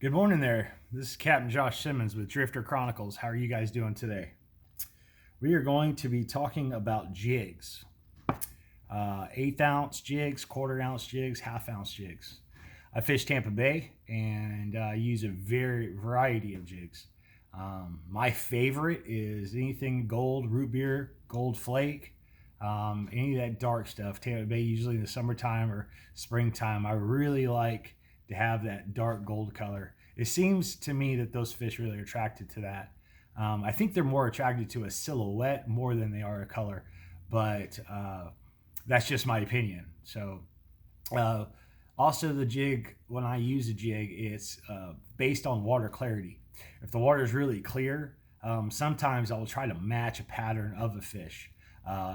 Good morning there. This is Captain Josh Simmons with Drifter Chronicles. How are you guys doing today? We are going to be talking about jigs. Eighth ounce jigs, quarter ounce jigs, half ounce jigs. I fish Tampa Bay and I use a variety of jigs. My favorite is anything gold, root beer, gold flake, any of that dark stuff. Tampa Bay, usually in the summertime or springtime, I really like to have that dark gold color. It seems to me that those fish really are attracted to that. I think they're more attracted to a silhouette more than they are a color, but that's just my opinion. So, uh, also the jig, when I use a jig, it's based on water clarity. If the water is really clear, sometimes I'll try to match a pattern of a fish.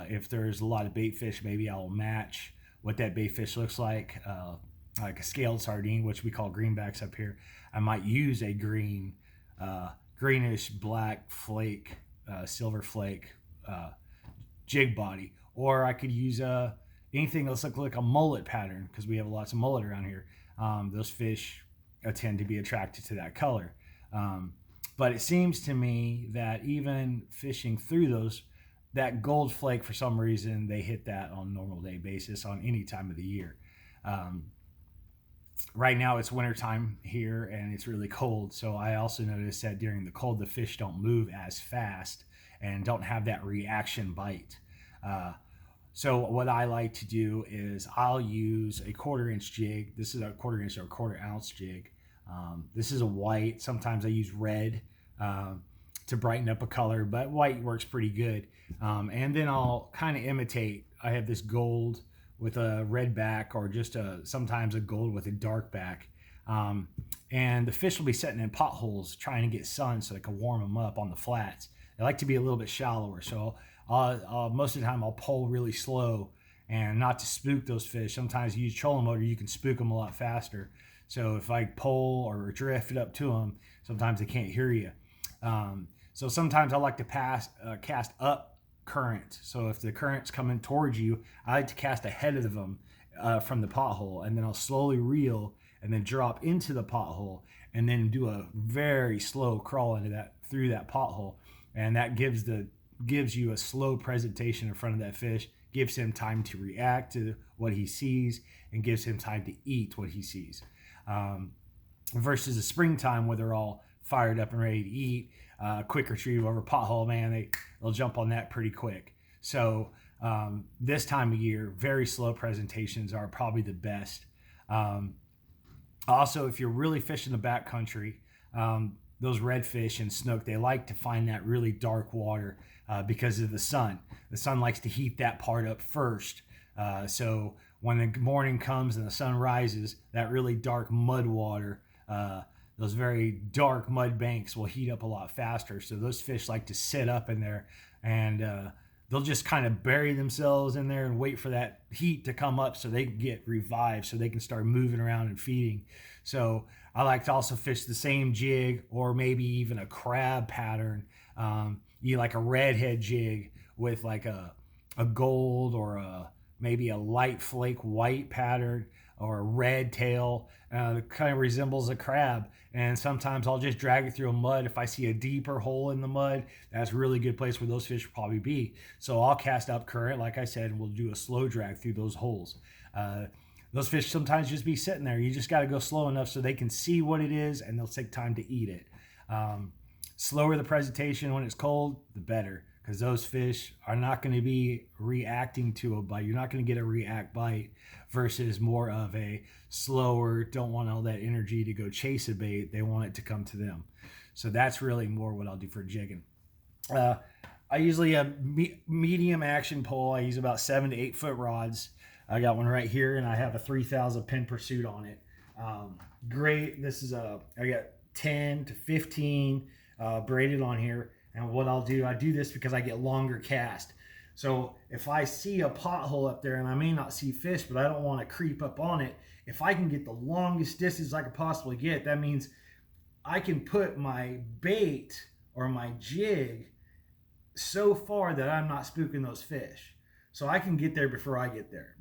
If there's a lot of bait fish, maybe I'll match what that bait fish looks like a scaled sardine, which we call greenbacks up here. I might use a greenish black flake, silver flake jig body, or I could use anything that's like a mullet pattern because we have lots of mullet around here. Those fish tend to be attracted to that color. But it seems to me that even fishing through those, that gold flake, for some reason, they hit that on a normal day basis on any time of the year. Right now it's wintertime here and it's really cold. So I also noticed that during the cold, the fish don't move as fast and don't have that reaction bite. So what I like to do is I'll use a quarter-inch jig. This is a quarter-inch or a quarter-ounce jig. This is a white. Sometimes I use red to brighten up a color, but white works pretty good. And then I'll kind of imitate. I have this gold with a red back, or just sometimes a gold with a dark back. And the fish will be sitting in potholes trying to get sun so they can warm them up on the flats. They like to be a little bit shallower. So most of the time I'll pull really slow and not to spook those fish. Sometimes you use trolling motor, you can spook them a lot faster. So if I pull or drift it up to them, sometimes they can't hear you. So sometimes I like to cast up current. So if the current's coming towards you, I like to cast ahead of them from the pothole, and then I'll slowly reel and then drop into the pothole and then do a very slow crawl through that pothole, and that gives you a slow presentation in front of that fish, gives him time to react to what he sees, and gives him time to eat what he sees. Versus the springtime where they're all fired up and ready to eat, quick retrieve over pothole, man, they'll jump on that pretty quick. So this time of year, very slow presentations are probably the best. Also, if you're really fishing the backcountry, those redfish and snook, they like to find that really dark water because of the sun. The sun likes to heat that part up first. So when the morning comes and the sun rises, that really dark mud water, those very dark mud banks will heat up a lot faster. So those fish like to sit up in there, and they'll just kind of bury themselves in there and wait for that heat to come up so they can get revived, so they can start moving around and feeding. So I like to also fish the same jig, or maybe even a crab pattern. Like a redhead jig with like a gold, or maybe a light flake white pattern, or a red tail. It kind of resembles a crab. And sometimes I'll just drag it through a mud. If I see a deeper hole in the mud, that's a really good place where those fish will probably be. So I'll cast up current, like I said, and we'll do a slow drag through those holes. Those fish sometimes just be sitting there. You just got to go slow enough so they can see what it is, and they'll take time to eat it. Slower the presentation when it's cold, the better, because those fish are not going to be reacting to a bite. You're not going to get a react bite versus more of a slower, don't want all that energy to go chase a bait. They want it to come to them. So that's really more what I'll do for jigging. I usually have medium action pole. I use about 7 to 8 foot rods. I got one right here, and I have a 3,000 pin pursuit on it. Great. I got 10 to 15 braided on here. And what I'll do, I do this because I get longer cast. So if I see a pothole up there and I may not see fish, but I don't want to creep up on it, if I can get the longest distance I could possibly get, that means I can put my bait or my jig so far that I'm not spooking those fish. So I can get there before I get there.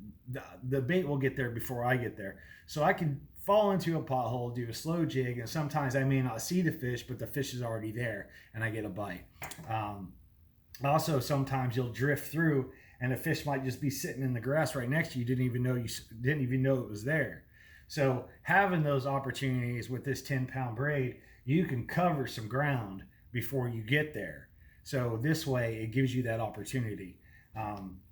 The bait will get there before I get there. So I can fall into a pothole, do a slow jig, and sometimes I may not see the fish, but the fish is already there, and I get a bite. Also, sometimes you'll drift through, and the fish might just be sitting in the grass right next to you. Didn't even know it was there. So having those opportunities with this 10-pound braid, you can cover some ground before you get there. So this way, it gives you that opportunity.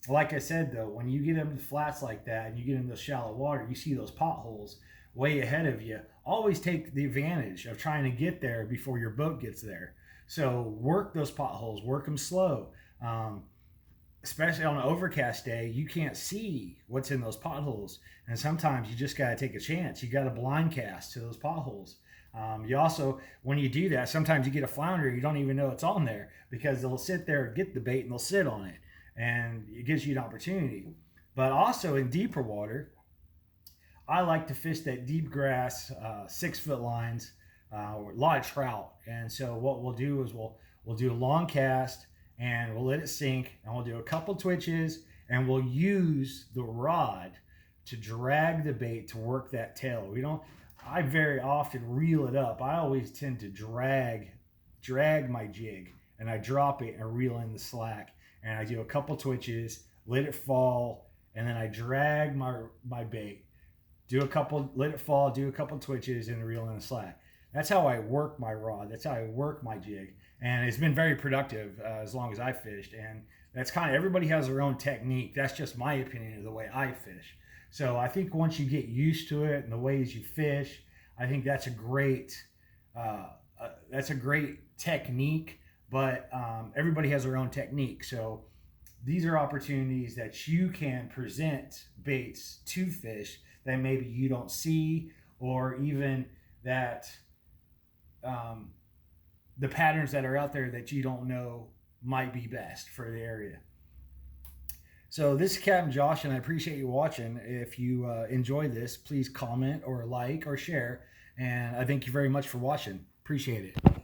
Like I said, though, when you get into flats like that and you get into the shallow water, you see those potholes way ahead of you. Always take the advantage of trying to get there before your boat gets there. So work those potholes, work them slow. Especially on an overcast day, you can't see what's in those potholes. And sometimes you just got to take a chance. You got to blind cast to those potholes. You also, when you do that, sometimes you get a flounder, you don't even know it's on there because they'll sit there and get the bait and they'll sit on it. And it gives you an opportunity. But also in deeper water, I like to fish that deep grass, 6-foot lines, a lot of trout. And so what we'll do is we'll do a long cast and we'll let it sink, and we'll do a couple twitches, and we'll use the rod to drag the bait to work that tail. I very often reel it up. I always tend to drag my jig, and I drop it and reel in the slack. And I do a couple twitches, let it fall, and then I drag my bait. Let it fall, do a couple twitches, and reel in the slack. That's how I work my rod. That's how I work my jig. And it's been very productive as long as I fished. And that's kind of, everybody has their own technique. That's just my opinion of the way I fish. So I think once you get used to it and the ways you fish, I think that's a great technique. But everybody has their own technique. So these are opportunities that you can present baits to fish that maybe you don't see, or even that the patterns that are out there that you don't know might be best for the area. So this is Captain Josh, and I appreciate you watching. If you enjoy this, please comment or like or share. And I thank you very much for watching. Appreciate it.